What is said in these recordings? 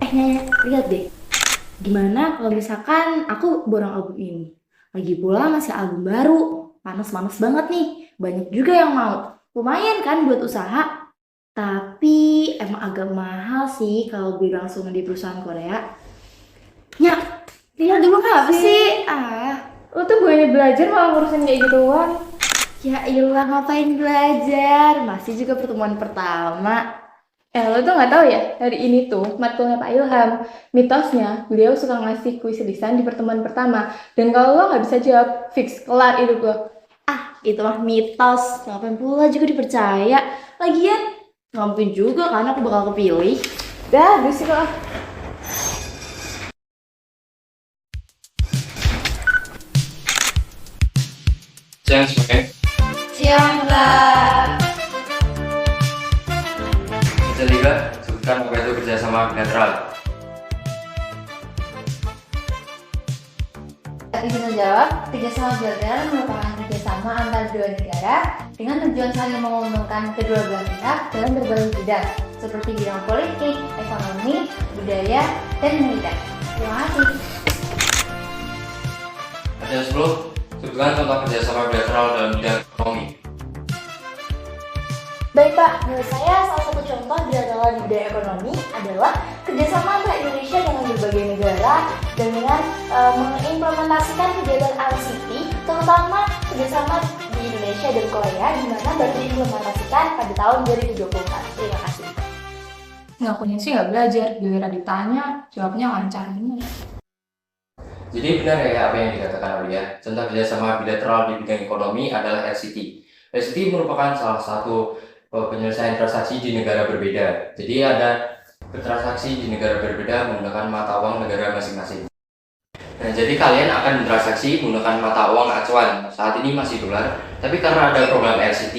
Nya, lihat deh. Gimana kalau misalkan aku borong album ini? Lagi pula masih album baru. Panas-panas banget nih. Banyak juga yang mau. Lumayan kan buat usaha. Tapi emang agak mahal sih kalau beli langsung di perusahaan Korea. Nya, lihat dulu apa sih? Lo tuh bukannya belajar malah ngurusin kayak gituan. Ya iyalah ngapain belajar? Masih juga pertemuan pertama. Lo tuh nggak tahu ya, hari ini tuh matkulnya Pak Ilham. Mitosnya, beliau suka ngasih kuis lisan di pertemuan pertama. Dan kalau lo nggak bisa jawab, fix, kelar hidup lo. Itu mah mitos. Ngapain pula juga dipercaya. Lagian, nggak mungkin juga kan aku bakal kepilih. Dah, berisik lo. Siang semuanya, Siang, Mbak. kita liga sebutkan apa itu kerjasama bilateral. Izin menjawab, kerjasama bilateral merupakan kerjasama antara dua negara dengan tujuan saling menguntungkan kedua belah pihak dalam berbagai bidang, seperti bidang politik, ekonomi, budaya, dan militer. Terima kasih. Ada 10, sebutkan contoh kerjasama bilateral dalam bidang ekonomi. Baik Pak, menurut saya salah satu contoh bilateral di bidang ekonomi adalah kerjasama antara Indonesia dengan berbagai negara dengan mengimplementasikan kegiatan RCT, terutama kerjasama di Indonesia dan Korea, di mana baru diimplementasikan pada tahun 2024. Terima kasih. Ngakunya sih nggak belajar, giliran ditanya, jawabnya lancar bener. Jadi benar ya apa yang dikatakan Aulia, contoh kerjasama bilateral di bidang ekonomi adalah LCT. LCT merupakan salah satu penyelesaian transaksi di negara berbeda. Jadi ada transaksi di negara berbeda menggunakan mata uang negara masing-masing. Nah, jadi kalian akan bertransaksi menggunakan mata uang acuan. Saat ini masih dolar, tapi karena ada program LCT,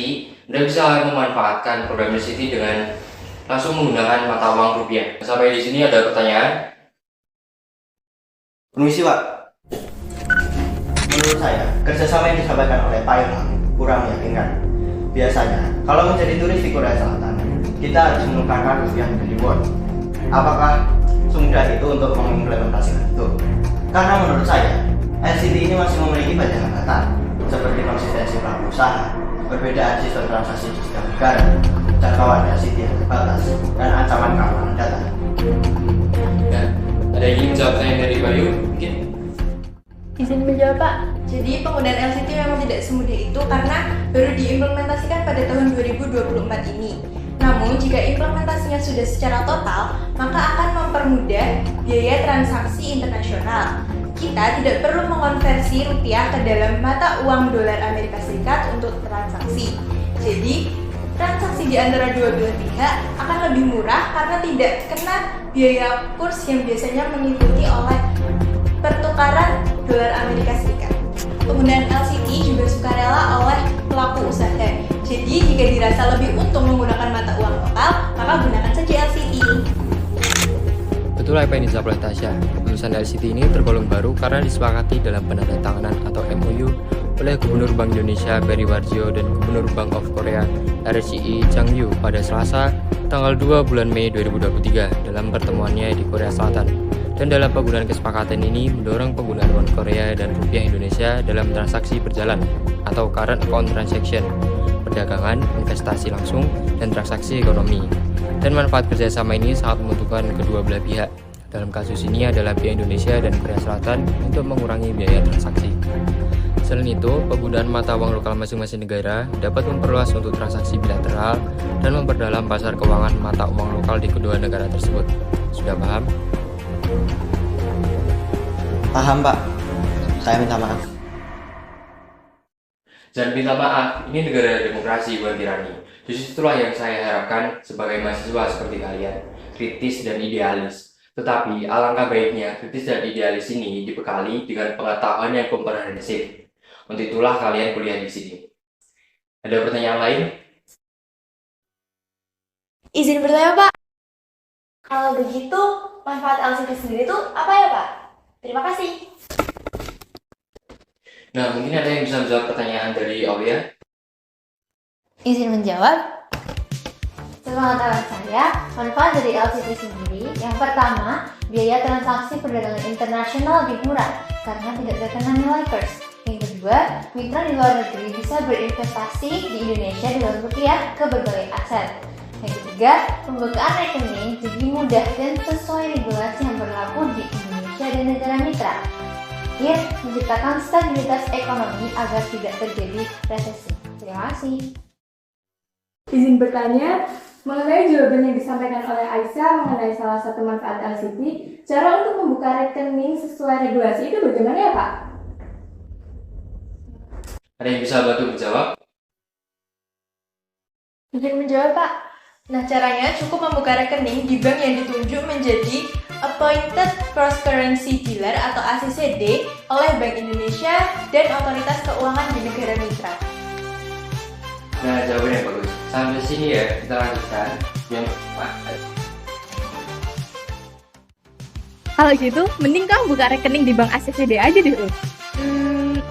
Anda bisa memanfaatkan program LCT dengan langsung menggunakan mata uang rupiah. Sampai di sini ada pertanyaan? Permisi Pak, menurut saya kerjasama yang disampaikan oleh Pak Ilham kurang meyakinkan. Biasanya, kalau menjadi turis di Korea Selatan, kita harus menukarkan rupiah menjadi won. Apakah semudah itu untuk mengimplementasikan itu? Karena menurut saya, LCT ini masih memiliki banyak hambatan, seperti konsistensi pelaku usaha, perbedaan sistem transaksi di setiap negara, jangkauan LCT yang terbatas, dan ancaman keamanan data. Nah, ada yang ingin menjawab pertanyaan dari Bayu? Mungkin? Izin menjawab Pak. Jadi penggunaan LCT memang tidak semudah itu karena baru diimplementasikan pada tahun 2024 ini. Namun jika implementasinya sudah secara total, maka akan mempermudah biaya transaksi internasional. Kita tidak perlu mengonversi rupiah ke dalam mata uang dolar Amerika Serikat untuk transaksi. Jadi transaksi di antara dua belah pihak akan lebih murah karena tidak kena biaya kurs yang biasanya mengikuti oleh pertukaran dolar Amerika Serikat. Penggunaan LCT juga sukarela oleh pelaku usaha. Jadi jika dirasa lebih untung menggunakan mata uang lokal, maka gunakan saja LCT. Betul apa yang dijawab oleh Tasya. Keputusan LCT ini tergolong baru karena disepakati dalam penandatanganan atau MOU oleh Gubernur Bank Indonesia Peri Warjio dan Gubernur Bank of Korea RCE Chang Yu pada Selasa, tanggal 2 bulan Mei 2023 dalam pertemuannya di Korea Selatan. Dan dalam penggunaan kesepakatan ini mendorong penggunaan won Korea dan rupiah Indonesia dalam transaksi berjalan atau current account transaction, perdagangan, investasi langsung, dan transaksi ekonomi. Dan manfaat kerjasama ini sangat menguntungkan kedua belah pihak. Dalam kasus ini adalah pihak Indonesia dan Korea Selatan untuk mengurangi biaya transaksi. Selain itu, penggunaan mata uang lokal masing-masing negara dapat memperluas untuk transaksi bilateral dan memperdalam pasar keuangan mata uang lokal di kedua negara tersebut. Sudah paham? Paham Pak, saya minta maaf. Jangan minta maaf, ini negara demokrasi bukan tirani. Justru itulah yang saya harapkan sebagai mahasiswa seperti kalian, kritis dan idealis. Tetapi alangkah baiknya kritis dan idealis ini dibekali dengan pengetahuan yang komprehensif. Untuk itulah kalian kuliah di sini. Ada pertanyaan lain? Izin bertanya Pak, kalau begitu manfaat LCT sendiri itu apa ya Pak? Terima kasih. Nah, mungkin ada yang bisa menjawab pertanyaan dari Aulia? Izin menjawab, Sepengetahuan saya, manfaat dari LCT sendiri, yang pertama, biaya transaksi perdagangan internasional lebih murah karena tidak terkena nilai kurs. Yang kedua, mitra di luar negeri bisa berinvestasi di Indonesia dalam rupiah ke berbagai aset. Yang ketiga, pembukaan rekening jadi mudah dan sesuai regulasi yang berlaku di Indonesia dan negara mitra. Terakhir, menciptakan stabilitas ekonomi agar tidak terjadi resesi. Terima kasih. Izin bertanya, mengenai jawaban yang disampaikan oleh Aisyah mengenai salah satu manfaat LCT, cara untuk membuka rekening sesuai regulasi itu bagaimana ya Pak? Ada yang bisa bantu menjawab? Izin menjawab, Pak. Nah, caranya cukup membuka rekening di bank yang ditunjuk menjadi Appointed Cross Currency Dealer atau ACCD oleh Bank Indonesia dan otoritas keuangan di negara mitra. Nah, jawabannya bagus. Sampai sini ya, kita lanjutkan. Yang Kalau gitu, mending kamu buka rekening di bank ACCD aja deh.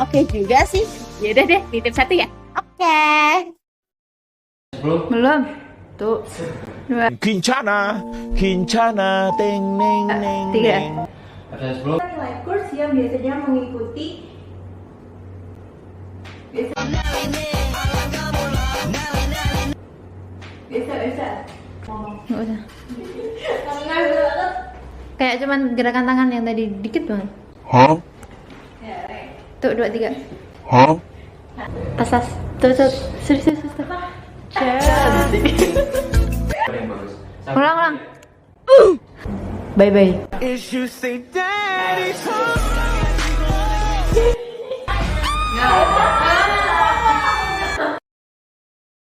Oke juga sih. Yaudah deh, titip satu ya. Oke. Belum. Tuh. 2, Kincana, kincana, teng neng neng 3. neng. absen 10. Nilai kurs yang biasanya mengikuti biasa. Nggak usah. Kayak cuman gerakan tangan yang tadi dikit banget. Hah? Tuh, 2, 3. Hah? Asas. Tuh. Serius. Jawaban yang bagus. Sampai Ulang. sini ya. Bye-bye. Is you say daddy's home.